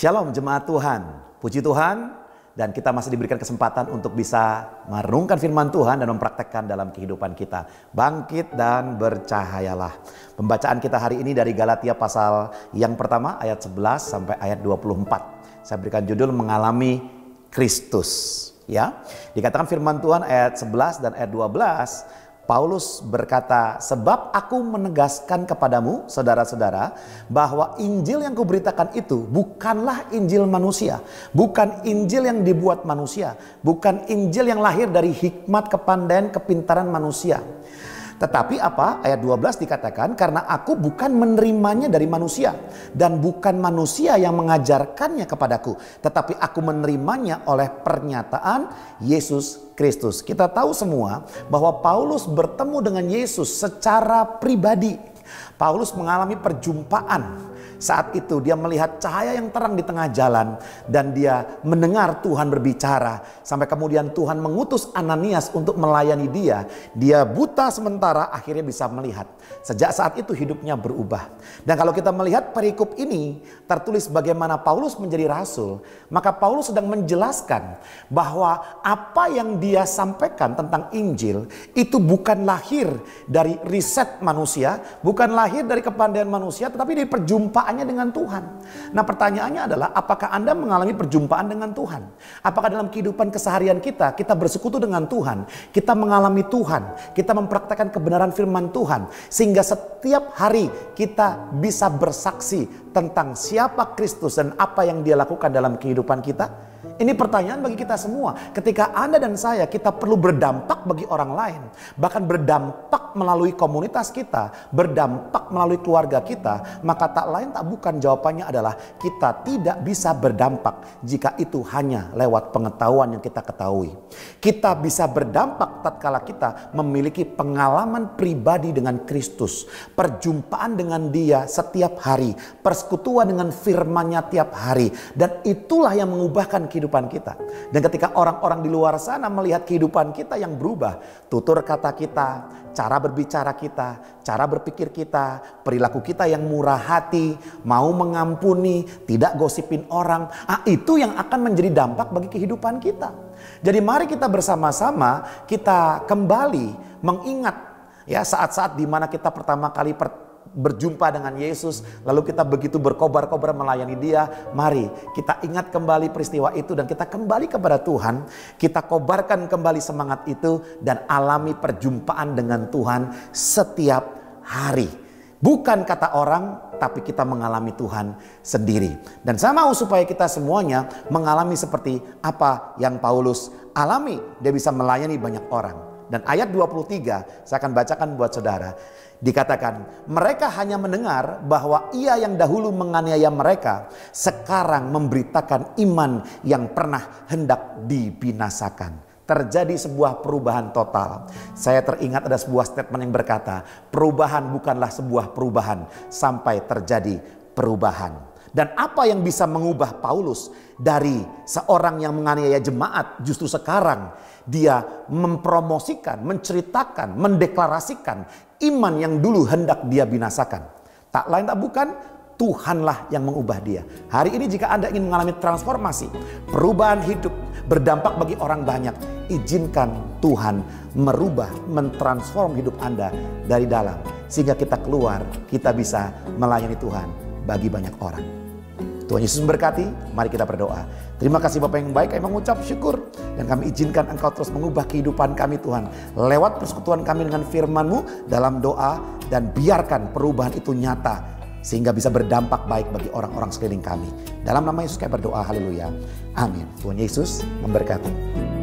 Shalom jemaat Tuhan, puji Tuhan, dan kita masih diberikan kesempatan untuk bisa merenungkan firman Tuhan dan mempraktekkan dalam kehidupan kita. Bangkit dan bercahayalah. Pembacaan kita hari ini dari Galatia pasal yang pertama ayat 11 sampai ayat 24. Saya berikan judul mengalami Kristus. Ya, dikatakan firman Tuhan ayat 11 dan ayat 12. Paulus berkata, sebab aku menegaskan kepadamu, saudara-saudara, bahwa Injil yang kuberitakan itu bukanlah Injil manusia. Bukan Injil yang dibuat manusia. Bukan Injil yang lahir dari hikmat, kepandaian, kepintaran manusia. Tetapi apa? Ayat 12 dikatakan, karena aku bukan menerimanya dari manusia. Dan bukan manusia yang mengajarkannya kepadaku. Tetapi aku menerimanya oleh pernyataan Yesus Kristus. Kita tahu semua bahwa Paulus bertemu dengan Yesus secara pribadi. Paulus mengalami perjumpaan. Saat itu dia melihat cahaya yang terang di tengah jalan. Dan dia mendengar Tuhan berbicara. Sampai kemudian Tuhan mengutus Ananias untuk melayani dia. Dia buta sementara, akhirnya bisa melihat. Sejak saat itu hidupnya berubah. Dan kalau kita melihat perikop ini tertulis bagaimana Paulus menjadi rasul. Maka Paulus sedang menjelaskan bahwa apa yang dia sampaikan tentang Injil itu bukan lahir dari riset manusia. Bukan lahir dari kepandaian manusia, tetapi dari perjumpaan dengan Tuhan. Nah, pertanyaannya adalah, apakah Anda mengalami perjumpaan dengan Tuhan? Apakah dalam kehidupan keseharian kita bersekutu dengan Tuhan, kita mengalami Tuhan, kita mempraktekkan kebenaran firman Tuhan, sehingga setiap hari kita bisa bersaksi tentang siapa Kristus dan apa yang Dia lakukan dalam kehidupan kita? Ini pertanyaan bagi kita semua. Ketika Anda dan saya, kita perlu berdampak bagi orang lain. Bahkan berdampak melalui komunitas kita, berdampak melalui keluarga kita. Maka tak lain tak bukan jawabannya adalah kita tidak bisa berdampak jika itu hanya lewat pengetahuan yang kita ketahui. Kita bisa berdampak tatkala kita memiliki pengalaman pribadi dengan Kristus. Perjumpaan dengan Dia setiap hari. Persekutuan dengan firman-Nya tiap hari. Dan itulah yang mengubahkan kehidupan kita. Dan ketika orang-orang di luar sana melihat kehidupan kita yang berubah, tutur kata kita, cara berbicara kita, cara berpikir kita, perilaku kita yang murah hati, mau mengampuni, tidak gosipin orang, itu yang akan menjadi dampak bagi kehidupan kita. Jadi mari kita bersama-sama kita kembali mengingat ya saat-saat di mana kita pertama kali berjumpa dengan Yesus, lalu kita begitu berkobar-kobar melayani Dia. Mari kita ingat kembali peristiwa itu dan kita kembali kepada Tuhan. Kita kobarkan kembali semangat itu dan alami perjumpaan dengan Tuhan setiap hari. Bukan kata orang, tapi kita mengalami Tuhan sendiri. Dan saya mau supaya kita semuanya mengalami seperti apa yang Paulus alami. Dia bisa melayani banyak orang. Dan ayat 23 saya akan bacakan buat saudara. Dikatakan, mereka hanya mendengar bahwa ia yang dahulu menganiaya mereka sekarang memberitakan iman yang pernah hendak dibinasakan. Terjadi sebuah perubahan total. Saya teringat ada sebuah statement yang berkata, perubahan bukanlah sebuah perubahan sampai terjadi perubahan. Dan apa yang bisa mengubah Paulus dari seorang yang menganiaya jemaat, justru sekarang dia mempromosikan, menceritakan, mendeklarasikan iman yang dulu hendak dia binasakan. Tak lain tak bukan, Tuhanlah yang mengubah dia. Hari ini jika Anda ingin mengalami transformasi, perubahan hidup, berdampak bagi orang banyak, izinkan Tuhan merubah, mentransform hidup Anda dari dalam. Sehingga kita keluar, kita bisa melayani Tuhan bagi banyak orang. Tuhan Yesus memberkati, mari kita berdoa. Terima kasih Bapa yang baik, kami mengucap syukur. Dan kami izinkan Engkau terus mengubah kehidupan kami Tuhan. Lewat persekutuan kami dengan firman-Mu dalam doa. Dan biarkan perubahan itu nyata. Sehingga bisa berdampak baik bagi orang-orang sekeliling kami. Dalam nama Yesus kami berdoa, haleluya. Amin. Tuhan Yesus memberkati.